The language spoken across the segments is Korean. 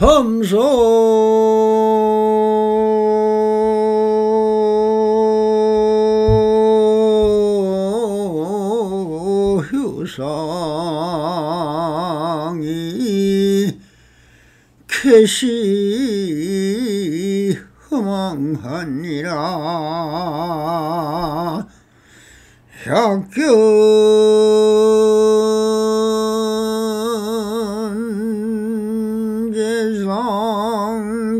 범소 휴상이 캐시 허망하니라. 혁견재상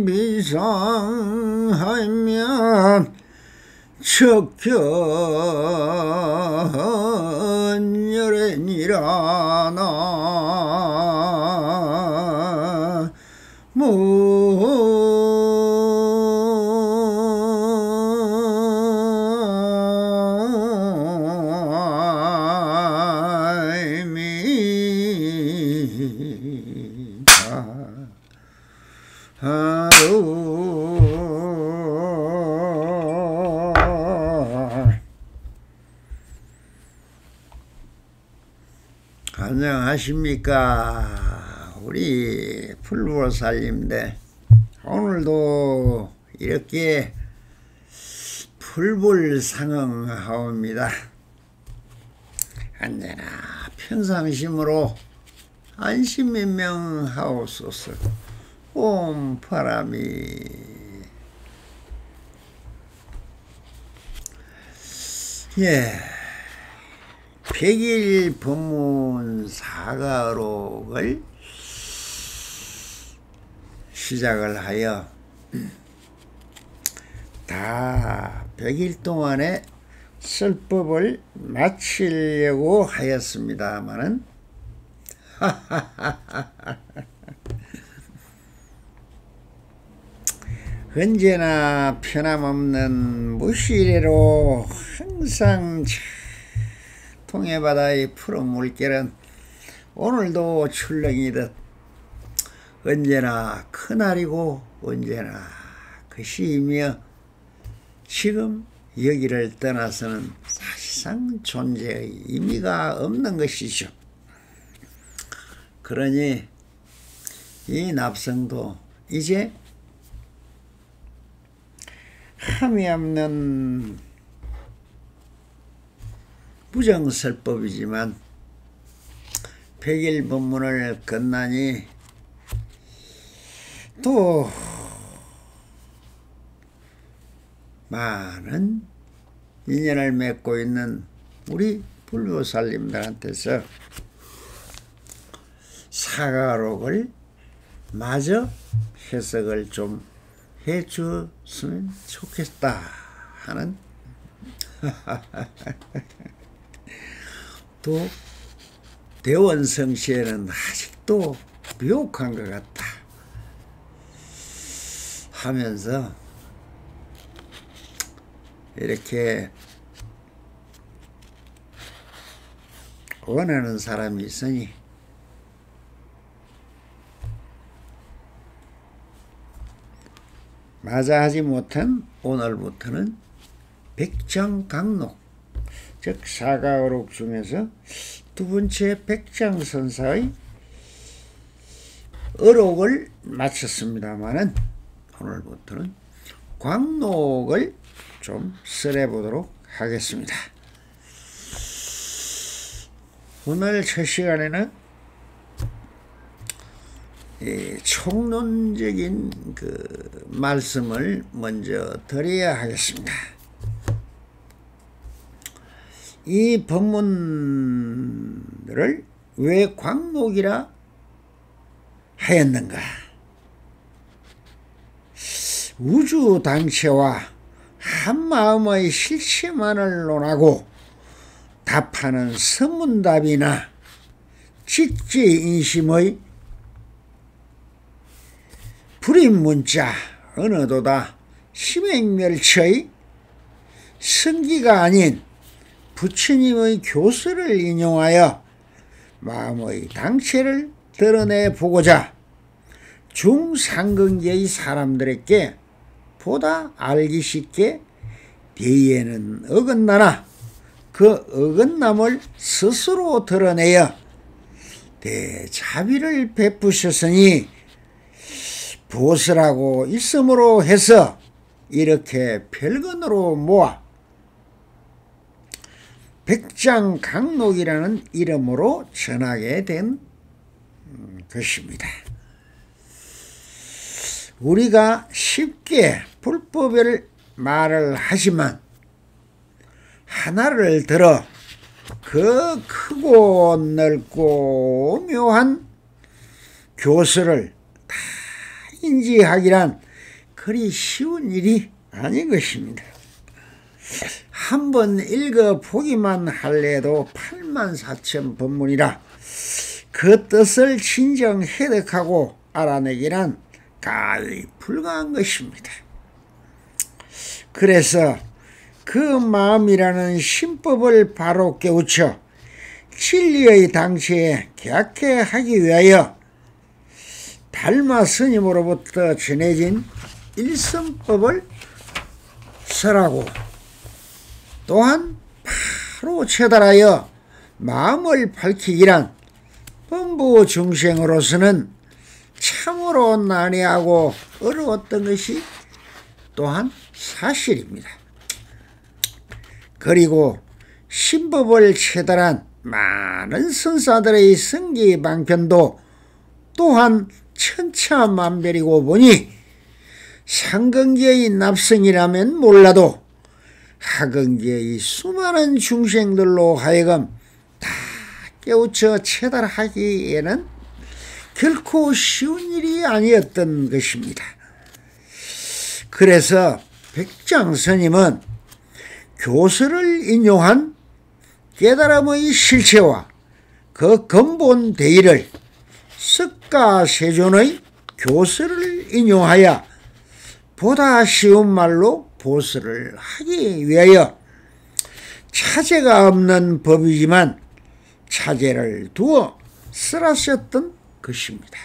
비상하면 척견열애니라. 안녕하십니까. 우리 불보살님들, 오늘도 이렇게 불불상응하옵니다. 언제나 평상심으로 안심민명하옵소서. 옴 바람이. 예, 100일 법문 사가록을 시작을 하여 다 100일 동안에 설법을 마치려고 하였습니다마는 언제나 변함없는 무시례로 항상 통해바다의 푸른 물결은 오늘도 출렁이듯 언제나 그날이고 언제나 그 시이며 지금 여기를 떠나서는 사실상 존재의 의미가 없는 것이죠. 그러니 이 납성도 이제 함이 없는 부정설법이지만 100일 법문을 끝나니 또 많은 인연을 맺고 있는 우리 불교살님들한테서 사가록을 마저 해석을 좀 해주었으면 좋겠다 하는 또 대원성시에는 아직도 미혹한 것 같다 하면서 이렇게 원하는 사람이 있으니 마저 하지 못한 오늘부터는 백장강록, 즉 사가어록 중에서 두 번째 백장선사의 어록을 마쳤습니다마는 오늘부터는 광록을 좀 써내보도록 하겠습니다. 오늘 첫 시간에는 총론적인 그 말씀을 먼저 드려야 하겠습니다. 이 법문들을 왜 광록이라 하였는가? 우주당체와 한마음의 실체만을 논하고 답하는 서문답이나 직지인심의 불임문자 어느도다 심행멸치의 성기가 아닌 부처님의 교설을 인용하여 마음의 당체를 드러내보고자 중상근계의 사람들에게 보다 알기 쉽게 대의에는 어긋나나 그 어긋남을 스스로 드러내어 대자비를 베푸셨으니 보스라고 있음으로 해서 이렇게 별건으로 모아 백장강록이라는 이름으로 전하게 된 것입니다. 우리가 쉽게 불법을 말을 하지만 하나를 들어 그 크고 넓고 묘한 교설을 다 인지하기란 그리 쉬운 일이 아닌 것입니다. 한번 읽어보기만 할래도 84,000 법문이라 그 뜻을 진정 해석하고 알아내기란 가히 불가한 것입니다. 그래서 그 마음이라는 신법을 바로 깨우쳐 진리의 당시에 계약해 하기 위하여 달마 스님으로부터 전해진 일성법을 설하고 또한 바로 처달하여 마음을 밝히기란 범부 중생으로서는 참으로 난해하고 어려웠던 것이 또한 사실입니다. 그리고 신법을 처달한 많은 선사들의 성기방편도 또한 천차만별이고 보니 상근기의 납성이라면 몰라도 하근기의 수많은 중생들로 하여금 다 깨우쳐 처달하기에는 결코 쉬운 일이 아니었던 것입니다. 그래서 백장스님은 교설을 인용한 깨달음의 실체와 그 근본 대의를 석가세존의 교설을 인용하여 보다 쉬운 말로 보설을 하기 위하여 차제가 없는 법이지만 차제를 두어 쓰라셨던 것입니다.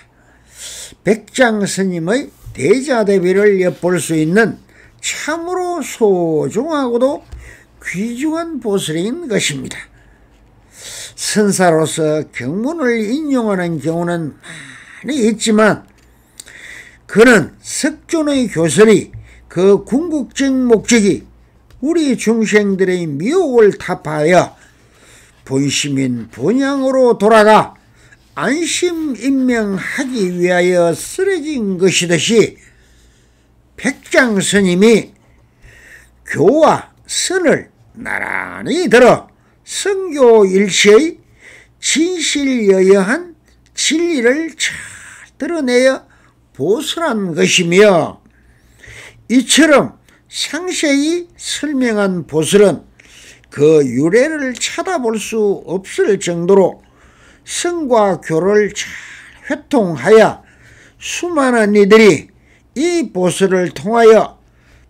백장스님의 대자대비를 엿볼 수 있는 참으로 소중하고도 귀중한 보설인 것입니다. 선사로서 경문을 인용하는 경우는 많이 있지만 그는 석존의 교설이 그 궁극적 목적이 우리 중생들의 미혹을 타파하여 본심인 본향으로 돌아가 안심인명하기 위하여 쓰러진 것이듯이 백장스님이 교와 선을 나란히 들어 성교일체의 진실여여한 진리를 잘 드러내어 보설한 것이며 이처럼 상세히 설명한 보설은 그 유래를 찾아볼 수 없을 정도로 성과 교를 잘 회통하여 수많은 이들이 이 보설을 통하여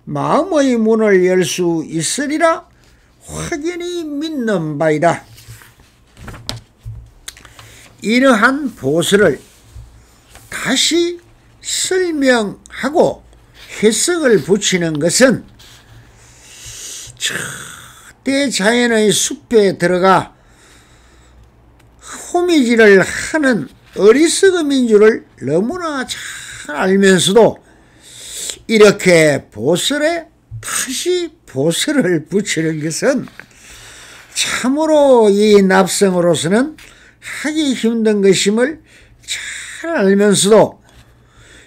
마음의 문을 열 수 있으리라 확연히 믿는 바이다. 이러한 보설을 다시 설명하고 해석을 붙이는 것은 저대 자연의 숲에 들어가 호미질을 하는 어리석음인 줄을 너무나 잘 알면서도 이렇게 보설에 다시 보설을 붙이는 것은 참으로 이 납성으로서는 하기 힘든 것임을 잘 알면서도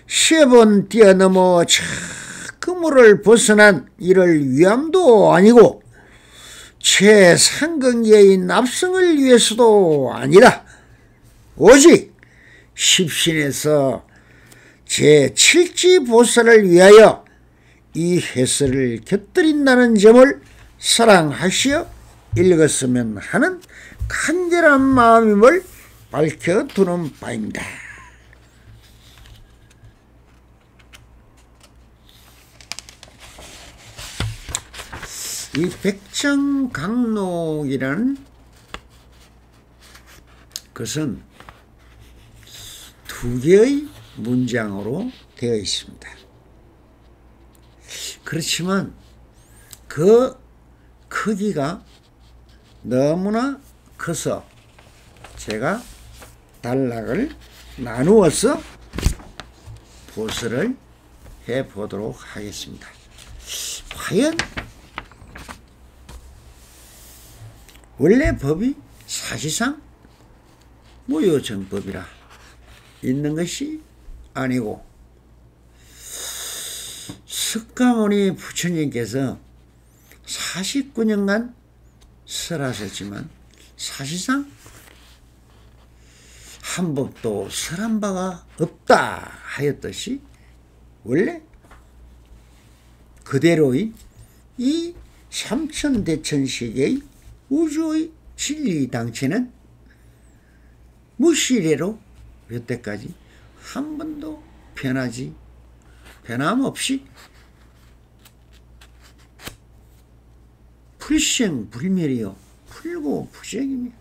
10번 뛰어넘어 저 그물을 벗어난 이를 위함도 아니고 최상근계의 납성을 위해서도 아니라 오직 십신에서 제7지보살을 위하여 이 해설을 곁들인다는 점을 사랑하시어 읽었으면 하는 간절한 마음임을 밝혀두는 바입니다. 이 백정강록이라는 것은 두 개의 문장으로 되어 있습니다. 그렇지만 그 크기가 너무나 커서 제가 단락을 나누어서 보수를 해보도록 하겠습니다. 과연 원래 법이 사실상 무효정법이라 있는 것이 아니고 석가모니 부처님께서 49년간 설하셨지만 사실상 한 법도 설한 바가 없다 하였듯이 원래 그대로의 이 삼천대천세계의 우주의 진리당체는 무시례로 여태까지 한 번도 변함없이 불생불멸이요 불고불생이며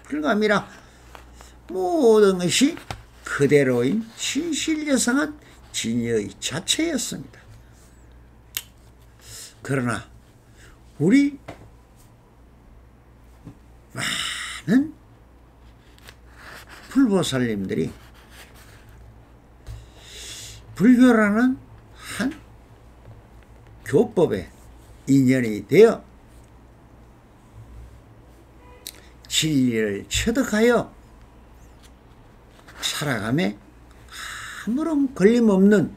불가미라 모든 것이 그대로인 신실여성한 진여의 자체였습니다. 그러나 우리 많은 불보살님들이 불교라는 한 교법에 인연이 되어 진리를 체득하여 살아감에 아무런 걸림없는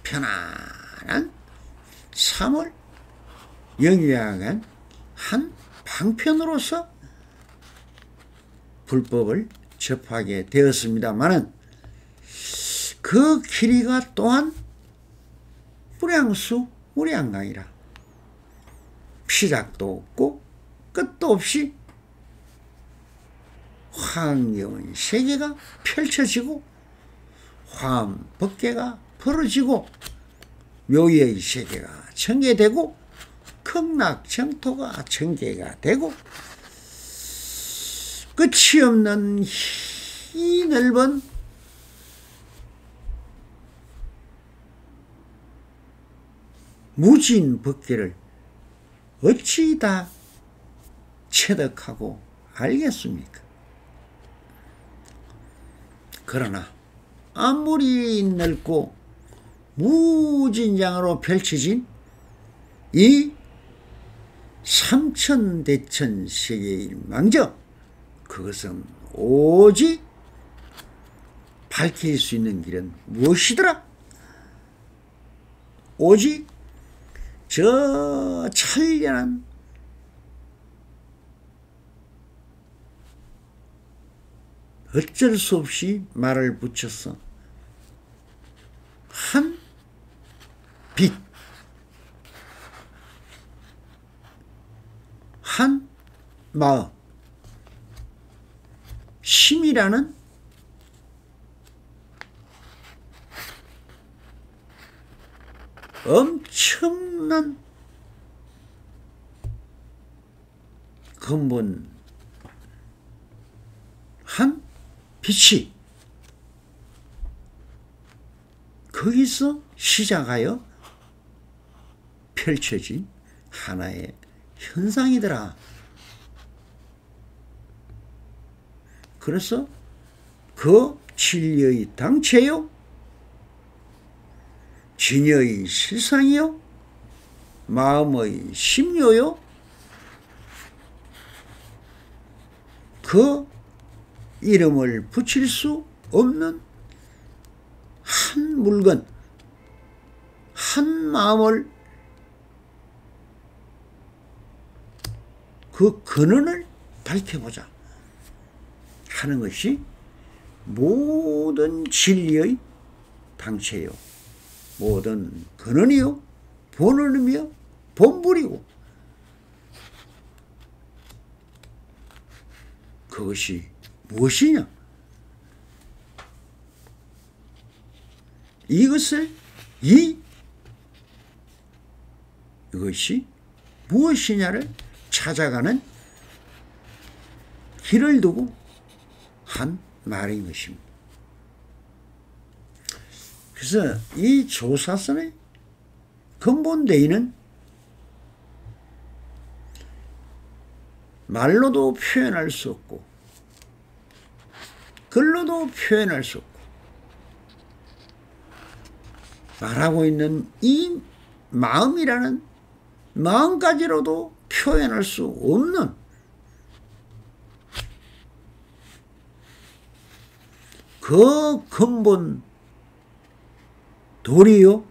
편안한 삶을 영위하는 한 방편으로서 불법을 접하게 되었습니다마는 그 길이가 또한 무량수 무량강이라 시작도 없고 끝도 없이 황경한 세계가 펼쳐지고 화엄법계가 벌어지고 묘의 세계가 전개되고 극락정토가 전개가 되고 끝이 없는 이 넓은 무진 법계를 어찌 다 체득하고 알겠습니까? 그러나 아무리 넓고 무진장으로 펼쳐진 이 삼천대천 세계의 망정, 그것은 오직 밝힐 수 있는 길은 무엇이더라? 오직 저 찬란한 어쩔 수 없이 말을 붙여서 한 빛, 한 마음, 심이라는 엄청난 근본 한 빛이 거기서 시작하여 펼쳐진 하나의 현상이더라. 그래서 그 진리의 당체요, 진여의 실상이요, 마음의 심요요, 그 이름을 붙일 수 없는 한 물건, 한 마음을 그 근원을 밝혀보자 하는 것이 모든 진리의 당체요, 모든 근원이요, 본원이며 본불이고, 그것이 무엇이냐? 이것이 무엇이냐를 찾아가는 길을 두고 한 말인 것입니다. 그래서 이 조사선의 근본 대의는 말로도 표현할 수 없고 글로도 표현할 수 없고 말하고 있는 이 마음이라는 마음까지로도 표현할 수 없는 그 근본 도리요,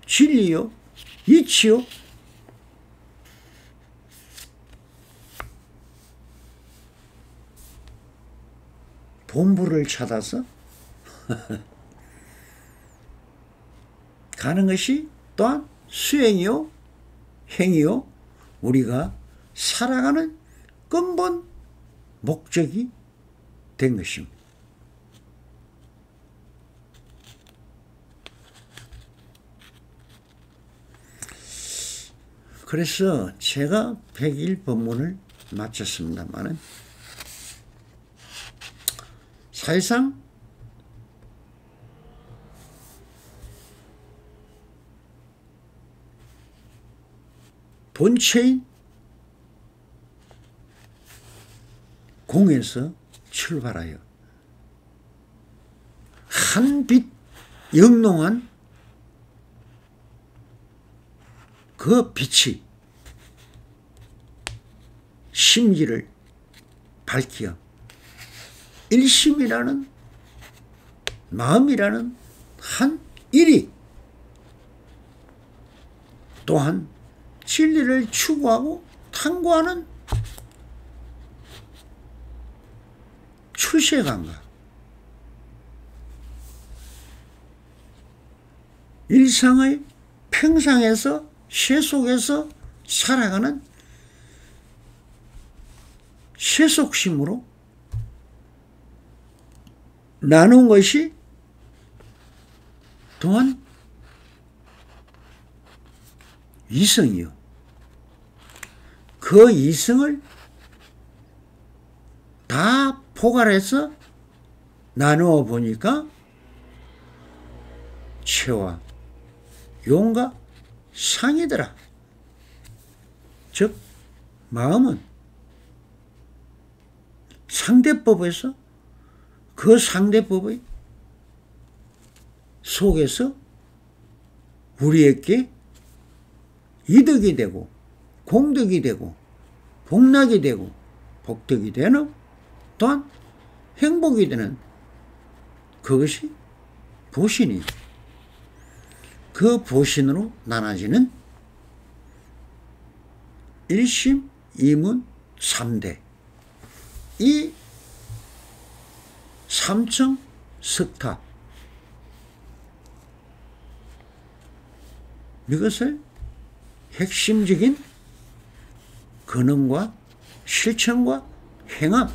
진리요, 이치요, 본부를 찾아서 가는 것이 또한 수행이요, 행위요, 우리가 살아가는 근본 목적이 된 것입니다. 그래서 제가 100일 법문을 마쳤습니다만은 사실상 본체인 공에서 출발하여 한 빛 영롱한 그 빛이 심기를 밝히어 일심이라는 마음이라는 한 일이 또한 진리를 추구하고 탐구하는 출세관과 일상의 평상에서 세속에서 살아가는 세속심으로 나눈 것이 또한 이성이요. 그 이성을 다 포괄해서 나누어 보니까 체와 용과 상이더라. 즉 마음은 상대법에서 그 상대법의 속에서 우리에게 이득이 되고 공덕이 되고 복락이 되고 복덕이 되는 또한 행복이 되는 그것이 보신이에요. 그 보신으로 나눠지는 일심, 이문, 삼대 이 삼청 석탑 이것을 핵심적인 근원과 실천과 행함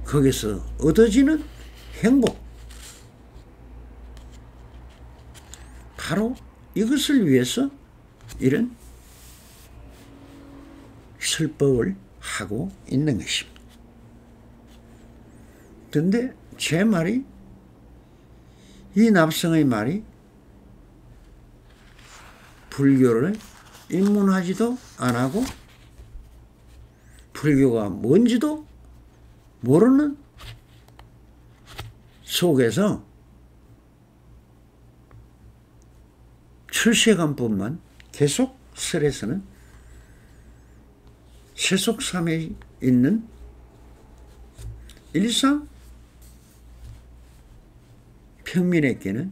거기서 얻어지는 행복 바로 이것을 위해서 이런 설법을 하고 있는 것입니다. 그런데 제 말이 이 납성의 말이 불교를 입문하지도 안 하고 불교가 뭔지도 모르는 속에서 출세관법만 계속 설에서는 세속삼에 있는 일상 평민에게는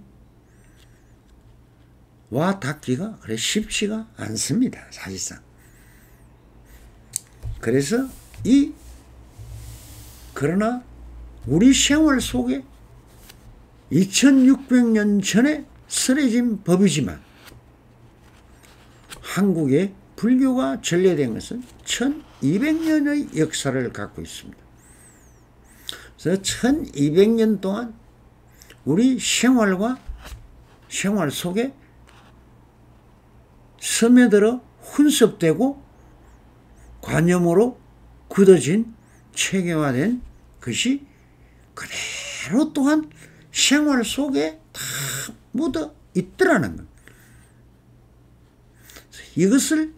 와 닿기가 그래 쉽지가 않습니다. 사실상. 그래서 그러나 우리 생활 속에 2600년 전에 설해진 법이지만 한국에 불교가 전래된 것은 1200년의 역사를 갖고 있습니다. 그래서 1200년 동안 우리 생활과 생활 속에 스며들어 혼섭되고 관념으로 굳어진 체계화된 것이 그대로 또한 생활 속에 다 묻어 있더라는 것. 이것을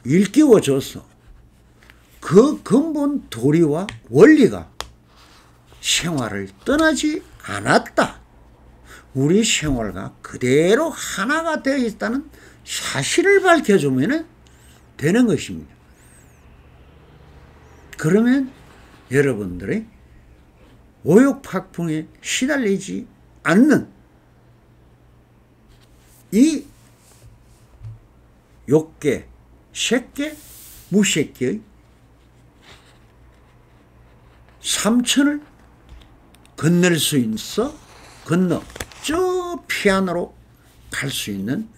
일깨워줘서 그 근본 도리와 원리가 생활을 떠나지 않았다. 우리 생활과 그대로 하나가 되어 있다는 사실을 밝혀주면 되는 것입니다. 그러면 여러분들의 오욕팍풍에 시달리지 않는 이 욕계, 색계, 무색계의 삼천을 건널 수 있어 건너 저 피안으로 갈 수 있는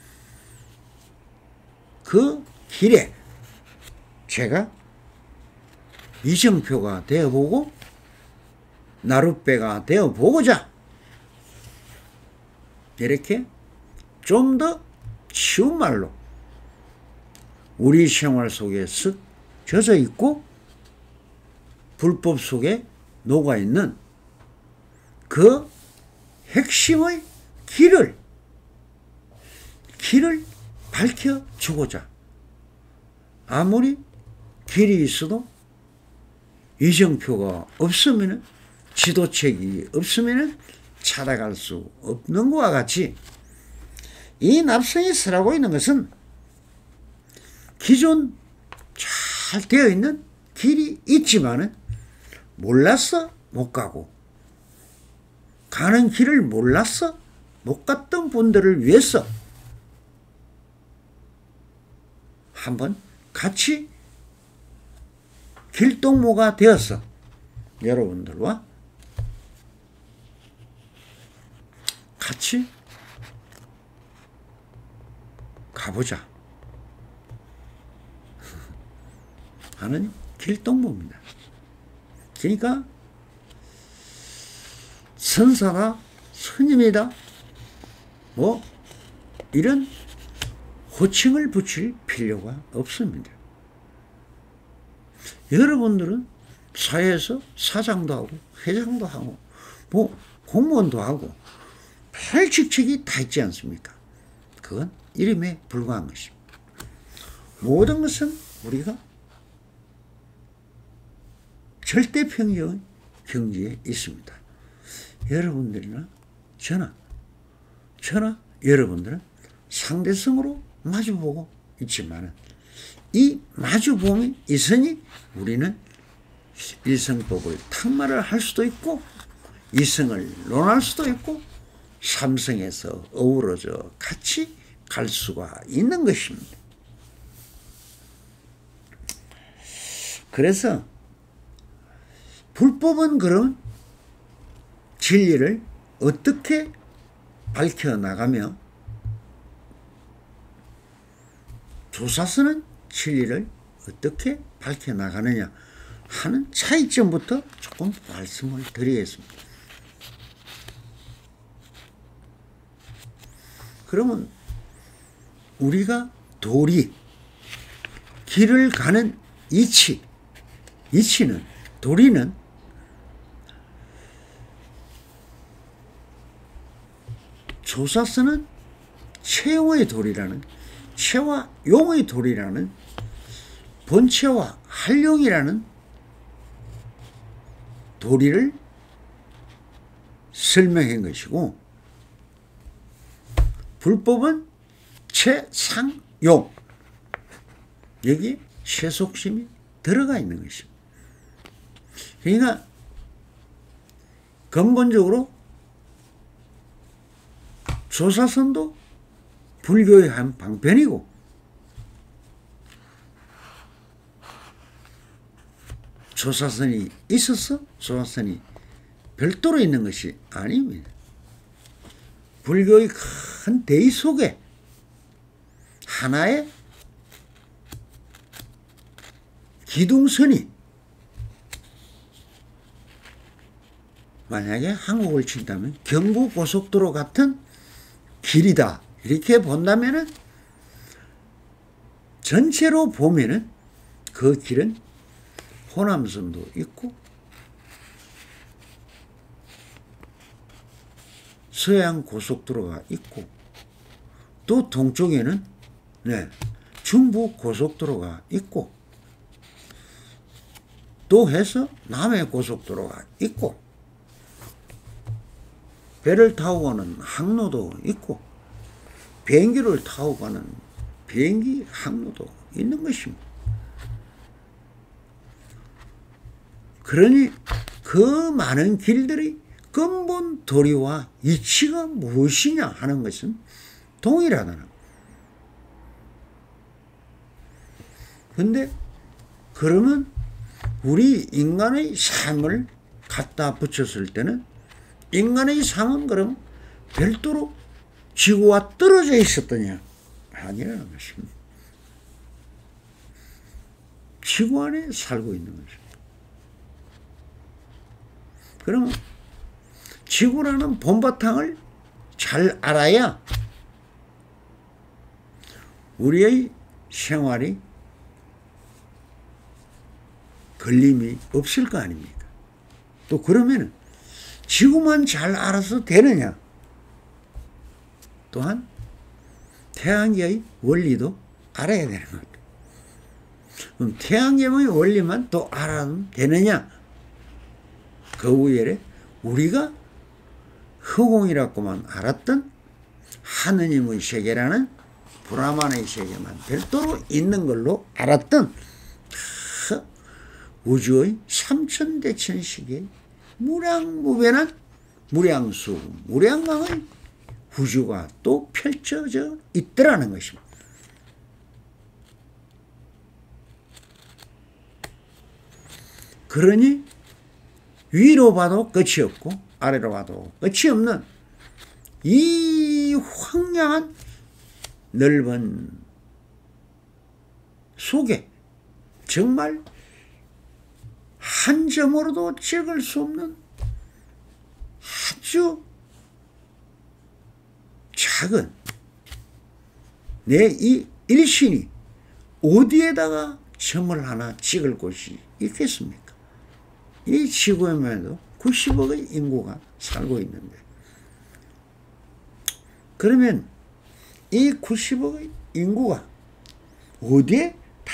그 길에 제가 이정표가 되어보고 나룻배가 되어보고자 이렇게 좀 더 쉬운 말로 우리 생활 속에 쓱 젖어 있고 불법 속에 녹아 있는 그 핵심의 길을 밝혀주고자 아무리 길이 있어도 이정표가 없으면 지도책이 없으면 찾아갈 수 없는 것과 같이 이 납성이 설하고 있는 것은 기존 잘 되어 있는 길이 있지만은 몰라서 못 가고 가는 길을 몰라서 못 갔던 분들을 위해서 한번 같이 길동무가 되어서 여러분들과 같이 가보자 하는 길동무입니다. 그러니까 선사다, 스님이다, 뭐 이런 호칭을 붙일 필요가 없습니다. 여러분들은 사회에서 사장도 하고 회장도 하고 뭐 공무원도 하고 별 직책이 다 있지 않습니까? 그건 이름에 불과한 것입니다. 모든 것은 우리가 절대평등의 경지에 있습니다. 여러분들이나 저나 여러분들은 상대성으로 마주보고 있지만 이 마주봄이 있으니 우리는 일성법을 탁말을 할 수도 있고 이성을 논할 수도 있고 삼성에서 어우러져 같이 갈 수가 있는 것입니다. 그래서 불법은 그럼 진리를 어떻게 밝혀나가며 조사서는 진리를 어떻게 밝혀나가느냐 하는 차이점부터 조금 말씀을 드리겠습니다. 그러면 우리가 길을 가는 도리는 조사서는 체용의 도리라는 체와 용의 도리라는 본체와 한용이라는 도리를 설명한 것이고 불법은 체상용 여기 세속심이 들어가 있는 것입니다. 그러니까 근본적으로 조사선도 불교의 한 방편이고 조사선이 있어서 조사선이 별도로 있는 것이 아닙니다. 불교의 큰 대의 속에 하나의 기둥선이 만약에 한국을 친다면 경부고속도로 같은 길이다 이렇게 본다면은 전체로 보면은 그 길은 호남선도 있고 서해안 고속도로가 있고 또 동쪽에는 중부 고속도로가 있고 또 해서 남해 고속도로가 있고 배를 타고 가는 항로도 있고 비행기를 타고 가는 비행기 항로도 있는 것입니다. 그러니 그 많은 길들이 근본 도리와 이치가 무엇이냐 하는 것은 동일하다는 거예요. 근데 그러면 우리 인간의 삶을 갖다 붙였을 때는 인간의 삶은 그럼 별도로 지구와 떨어져 있었더냐? 아니라는 것입니다. 지구 안에 살고 있는 것입니다. 그러면 지구라는 본바탕을 잘 알아야 우리의 생활이 걸림이 없을 거 아닙니까? 또 그러면 지구만 잘 알아서 되느냐? 또한 태양계의 원리도 알아야 되는 거죠. 그럼 태양계의 원리만 또 알아면 되느냐? 그 후에 우리가 허공이라고만 알았던 하느님의 세계라는 브라만의 세계만 별도로 있는 걸로 알았던 우주의 삼천대천식의 무량무변한 무량수, 무량강의 우주가 또 펼쳐져 있더라는 것입니다. 그러니 위로 봐도 끝이 없고 아래로 봐도 끝이 없는 이 황량한 넓은 속에 정말 한 점으로도 찍을 수 없는 아주 작은 내 이 일신이 어디에다가 점을 하나 찍을 곳이 있겠습니까? 이 지구에만도 90억의 인구가 살고 있는데, 그러면 이 90억의 인구가 어디에 다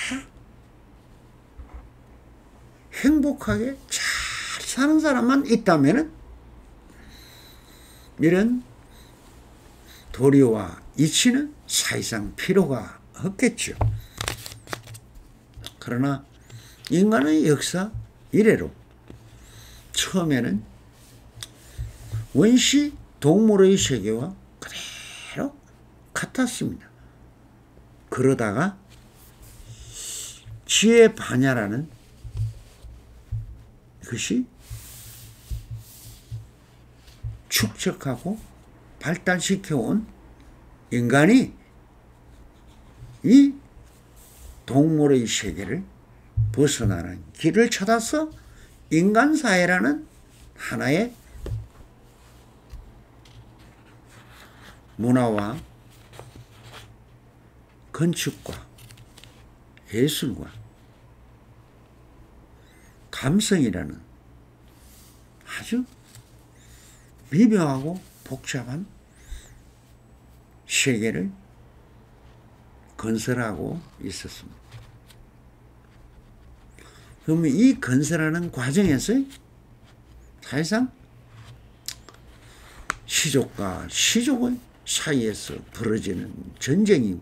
행복하게 잘 사는 사람만 있다면 이런 도리와 이치는 사실상 필요가 없겠죠. 그러나 인간의 역사 이래로 처음에는 원시 동물의 세계와 그대로 같았습니다. 그러다가 지혜 반야라는 것이 축적하고 발달시켜온 인간이 이 동물의 세계를 벗어나는 길을 찾아서 인간사회라는 하나의 문화와 건축과 예술과 감성이라는 아주 미묘하고 복잡한 세계를 건설하고 있었습니다. 그러면 이 건설하는 과정에서 사실상 시족과 시족의 사이에서 벌어지는 전쟁이고,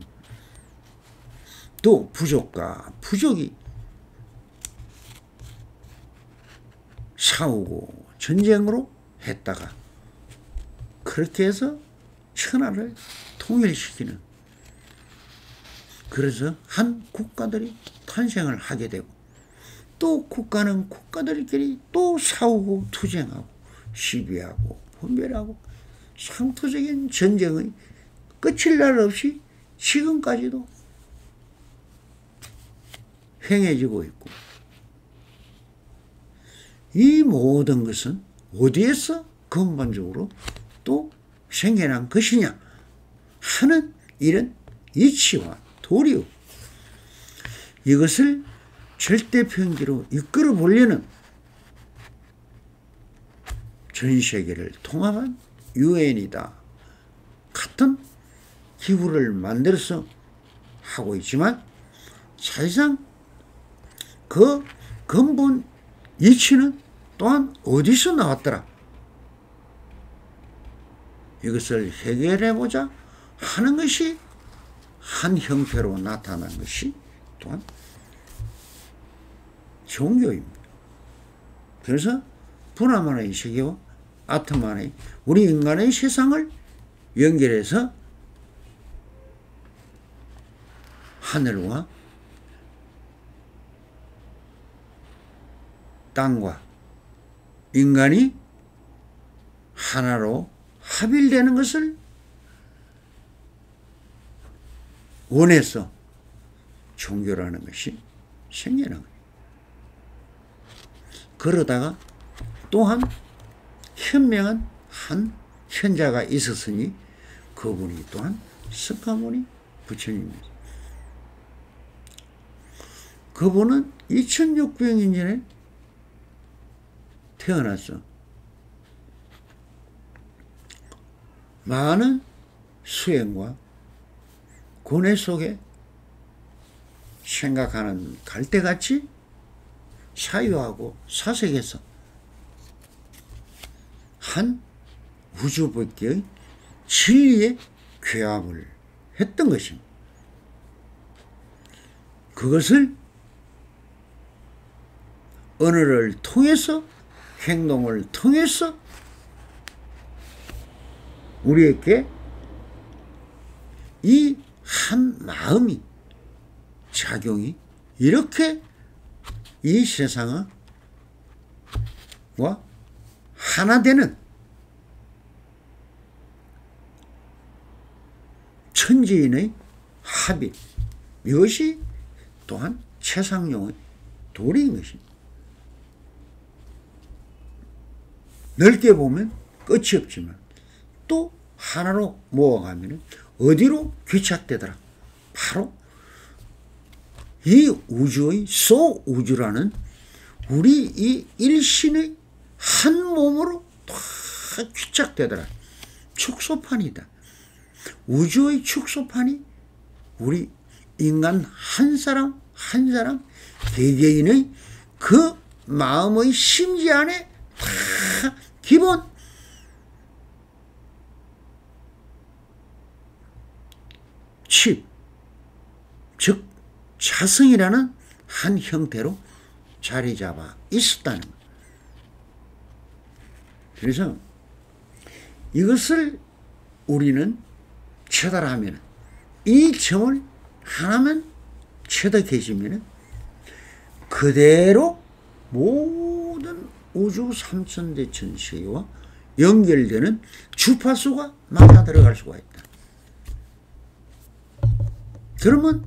또 부족과 부족이 싸우고 전쟁으로 했다가 그렇게 해서 천하를 통일시키는, 그래서 한 국가들이 탄생을 하게 되고, 또 국가는 국가들끼리 또 싸우고 투쟁하고 시비하고 분별하고 상투적인 전쟁의 끝일 날 없이 지금까지도 행해지고 있고, 이 모든 것은 어디에서 근본적으로 또 생겨난 것이냐 하는 이런 이치와 도리요, 이것을 절대평기로 이끌어 보려는 전 세계를 통합한 유엔이다 같은 기구를 만들어서 하고 있지만, 사실상 그 근본 이치는 또한 어디서 나왔더라? 이것을 해결해보자 하는 것이 한 형태로 나타난 것이 또한 종교입니다. 그래서 브라만의 세계와 아트만의 우리 인간의 세상을 연결해서 하늘과 땅과 인간이 하나로 합일되는 것을 원해서 종교라는 것이 생겨난 거예요. 그러다가 또한 현명한 한 현자가 있었으니 그분이 또한 석가모니 부처님입니다. 그분은 2600년 전에 태어났어. 많은 수행과 고뇌 속에 생각하는 갈대같이 사유하고 사색에서 한 우주법계의 진리에 괴합을 했던 것입니다. 그것을 언어를 통해서 행동을 통해서 우리에게 이 한 마음이 작용이 이렇게 이 세상과 하나 되는 천지인의 합일, 이것이 또한 최상용의 도리인 것입니다. 넓게 보면 끝이 없지만 또 하나로 모아가면 어디로 귀착되더라? 바로 이 우주의 소우주라는 우리 이 일신의 한 몸으로 다 귀착되더라. 축소판이다. 우주의 축소판이 우리 인간 한 사람 한 사람 개개인의 그 마음의 심지 안에 다 기본 칩, 즉 자성이라는 한 형태로 자리 잡아 있었다는 것. 그래서 이것을 우리는 체달하면, 이 점을 하나만 체득해지면 그대로 모든 우주 삼천대천세계와 연결되는 주파수가 맞아 들어갈 수가 있다. 그러면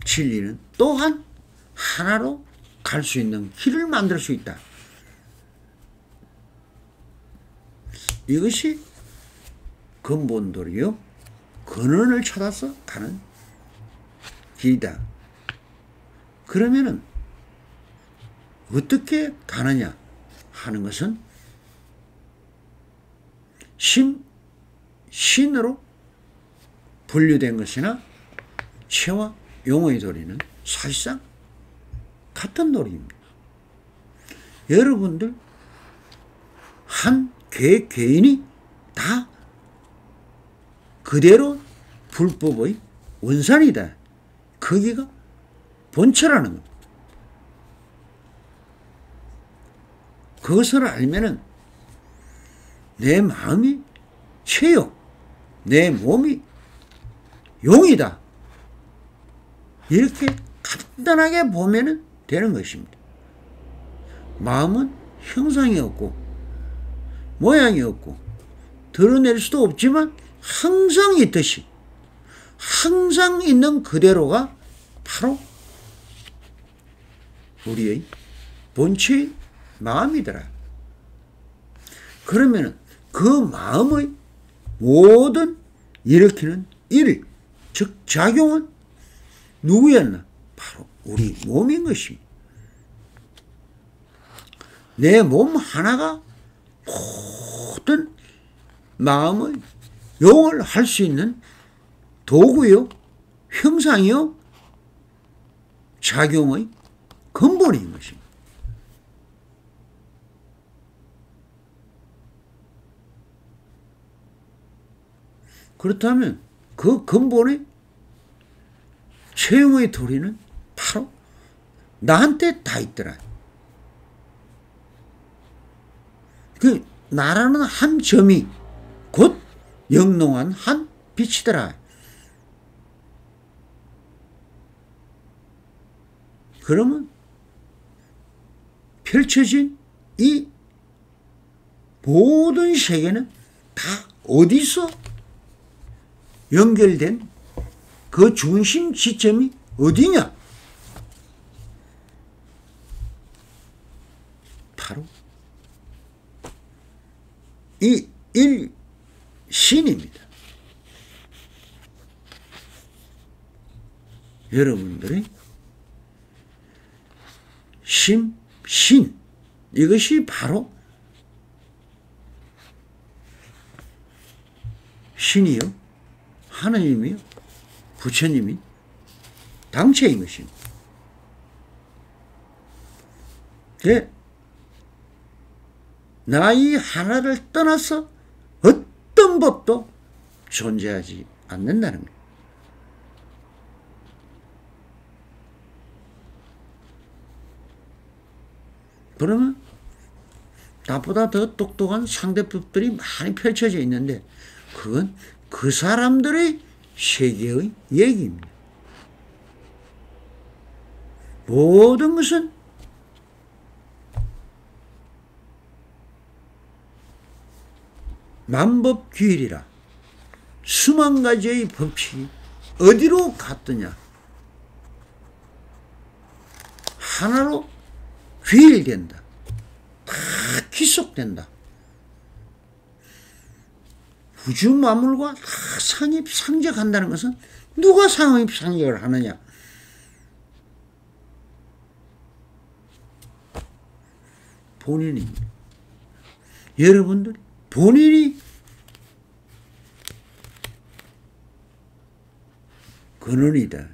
진리는 또한 하나로 갈 수 있는 길을 만들 수 있다. 이것이 근본도리요, 근원을 찾아서 가는 길이다. 그러면은 어떻게 가느냐 하는 것은 신으로 분류된 것이나 체와 용의 도리는 사실상 같은 도리입니다. 여러분들 한 개인이 다 그대로 불법의 원산이다. 거기가 본처라는 것. 그것을 알면은 내 마음이 체요, 내 몸이 용이다. 이렇게 간단하게 보면은 되는 것입니다. 마음은 형상이 없고 모양이 없고 드러낼 수도 없지만 항상 있듯이 항상 있는 그대로가 바로 우리의 본체의 마음이더라. 그러면은 그 마음의 모든 일으키는 일, 즉 작용은 누구였나? 바로 우리 몸인 것입니다. 내 몸 하나가 모든 마음의 용을 할 수 있는 도구요, 형상이요, 작용의 근본인 것입니다. 그렇다면 그 근본의 최영의 도리는 바로 나한테 다 있더라. 그 나라는 한 점이 곧 영롱한 한 빛이더라. 그러면 펼쳐진 이 모든 세계는 다 어디서 연결된 그 중심 지점이 어디냐? 바로 이 일신입니다. 여러분들의 신 이것이 바로 신이요, 하느님이요, 부처님이 당체인 것입니다. 나이 하나를 떠나서 어떤 법도 존재하지 않는다는 거예요. 그러면 나보다 더 똑똑한 상대법들이 많이 펼쳐져 있는데 그건 그 사람들의 세계의 얘기입니다. 모든 것은 만법규일이라 수만 가지의 법칙이 어디로 갔더냐? 하나로 규일된다. 다 귀속된다. 우주 만물과 다 상입 상적한다는 것은 누가 상입 상적을 하느냐? 본인입니다. 여러분들 본인이 근원이다.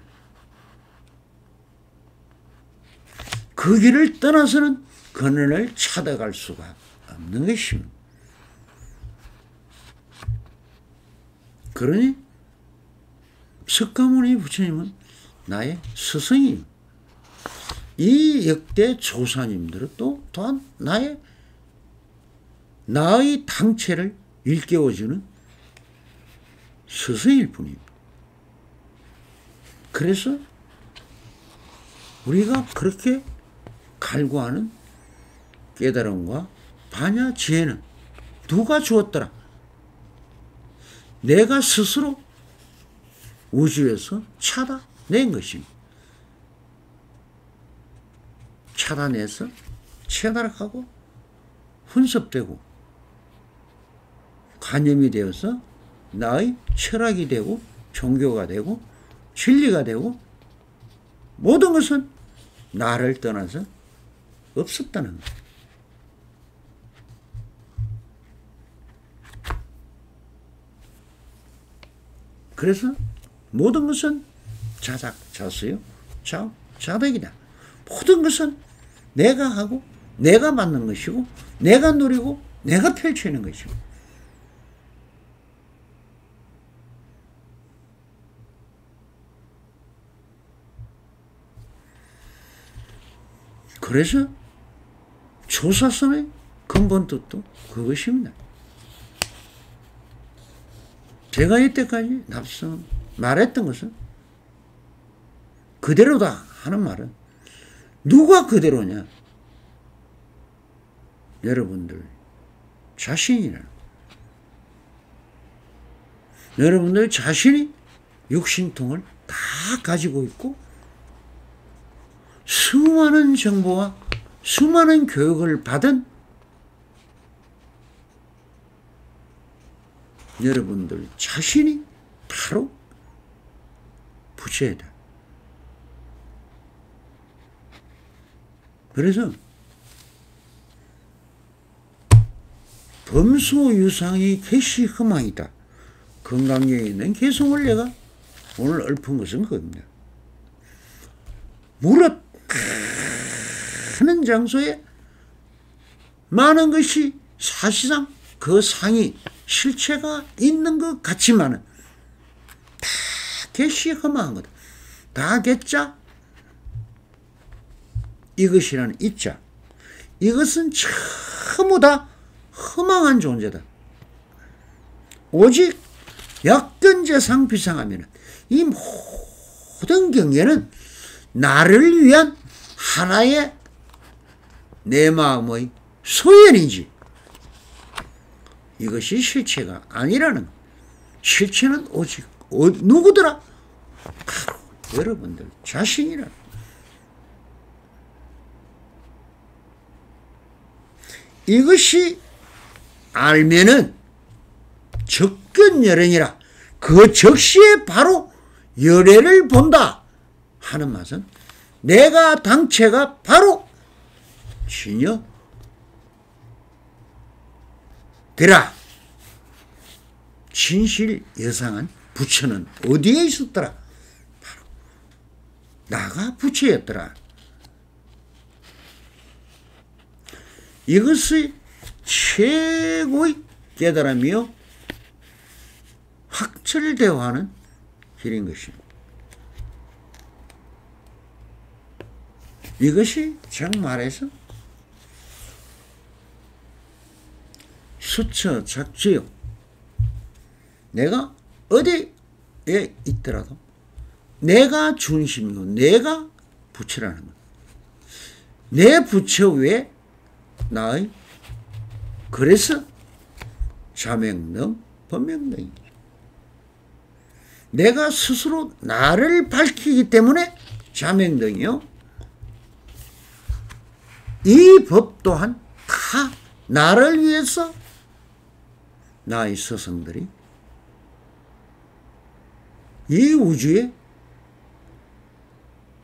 그 길을 떠나서는 근원을 찾아갈 수가 없는 것입니다. 그러니 석가모니 부처님은 나의 스승입니다. 이 역대 조사님들은 또한 나의 당체를 일깨워주는 스승일 뿐입니다. 그래서 우리가 그렇게 갈구하는 깨달음과 반야 지혜는 누가 주었더라? 내가 스스로 우주에서 찾아낸 것입니다. 찾아내서 체달하고 혼섭되고 관념이 되어서 나의 철학이 되고 종교가 되고 진리가 되고 모든 것은 나를 떠나서 없었다는 거예요. 그래서 모든 것은 자작, 자수요, 자덕이다. 모든 것은 내가 하고 내가 만든 것이고 내가 누리고 내가 펼치는 것이고 그래서 조사선의 근본 뜻도 그것입니다. 제가 이때까지 말했던 것은 그대로다 하는 말은 누가 그대로냐? 여러분들 자신이라. 여러분들 자신이 육신통을 다 가지고 있고 수많은 정보와 수많은 교육을 받은 여러분들 자신이 바로 부처이다. 그래서 범소유상이 개시 흠망이다. 건강에 있는 개성을 내가 오늘 읊은 것은 그겁니다. 무릇 하는 장소에 많은 것이 사실상 그 상이 실체가 있는 것 같지만은 다 겟이 허망한 거다. 다 겟자 이것이라는 이자. 이것은 전부 다 허망한 존재다. 오직 약견재상 비상하면 이 모든 경계는 나를 위한 하나의 내 마음의 소연이지 이것이 실체가 아니라는. 실체는 오직 누구더라? 바로 여러분들 자신이라. 이것이 알면은 적견열행이라. 그 적시에 바로 열애를 본다 하는 말은 내가 당체가 바로 진여 되라. 진실 여상한 부처는 어디에 있었더라? 바로 나가 부처였더라. 이것이 최고의 깨달음이요 확철대화하는 길인 것입니다. 이것이 정말에서 수처작지요. 내가 어디에 있더라도 내가 중심이고 내가 부처라는 것. 내 부처 외에 나의 그래서 자명능 법명능이죠. 내가 스스로 나를 밝히기 때문에 자명능이요. 이 법 또한 다 나를 위해서 나의 스승들이 이 우주에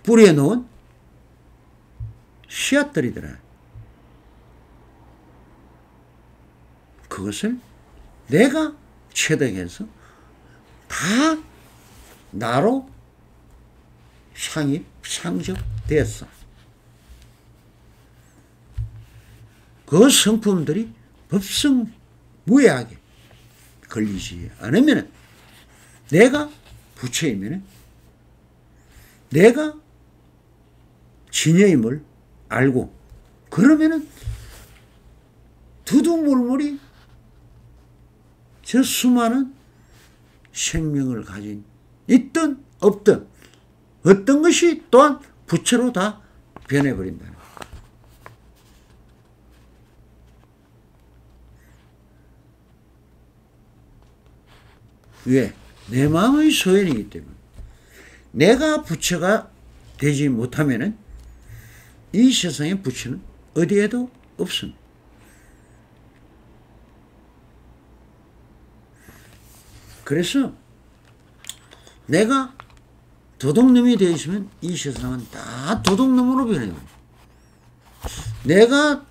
뿌려놓은 씨앗들이더라. 그것을 내가 체득해서 다 나로 상접되었어. 그 성품들이 법성무예하게 걸리지 않으면 내가 부처이면 내가 진여임을 알고 그러면은 두두물물이 저 수많은 생명을 가진 있든 없든 어떤 것이 또한 부처로 다 변해버린다는 거예요. 왜? 내 마음의 소연이기 때문에. 내가 부처가 되지 못하면은 이 세상의 부처는 어디에도 없습니다. 그래서 내가 도둑놈이 되어 있으면 이 세상은 다 도둑놈으로 변해요. 내가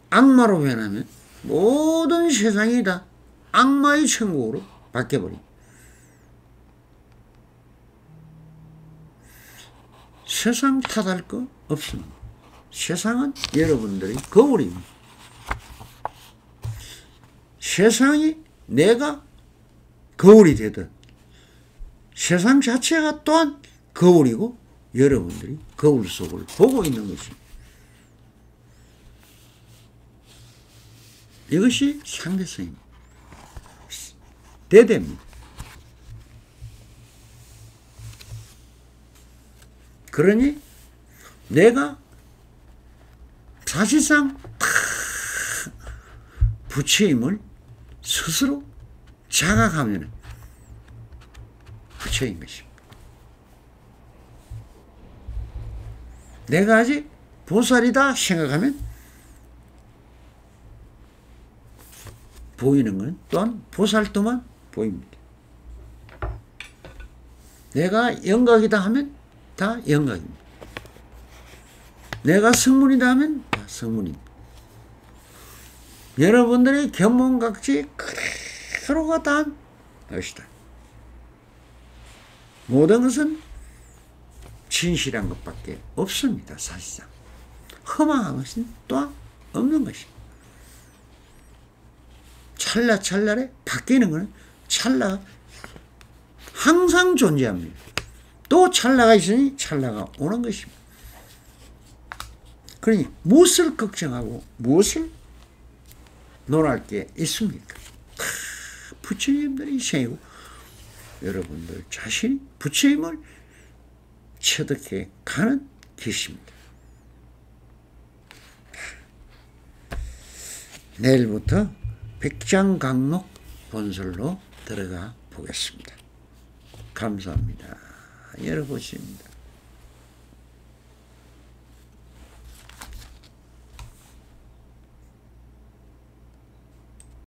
악마로 변하면 모든 세상이 다 악마의 천국으로 바뀌어버립니다. 세상 탓할 거 없습니다. 세상은 여러분들의 거울입니다. 세상이 내가 거울이 되듯 세상 자체가 또한 거울이고 여러분들이 거울 속을 보고 있는 것입니다. 이것이 상대성입니다. 대대입니다. 그러니 내가 사실상 다 부처임을 스스로 자각하면 부처인 것입니다. 내가 아직 보살이다 생각하면 보이는 건 또한 보살도만 보입니다. 내가 영각이다 하면 다 영각입니다. 내가 성문이다 하면 다 성문입니다. 여러분들의 견문각지 그대로가 다 것이다. 모든 것은 진실한 것밖에 없습니다. 사실상 허망한 것은 또한 없는 것입니다. 찰나찰나에 바뀌는 것은 찰나 항상 존재합니다. 또 찰나가 있으니 찰나가 오는 것입니다. 그러니 무엇을 걱정하고 무엇을 논할 게 있습니까? 다 부처님들이 생이고 여러분들 자신이 부처님을 체득해 가는 길입니다. 내일부터 백장강목 본설로 들어가 보겠습니다. 감사합니다. 열어보십니다.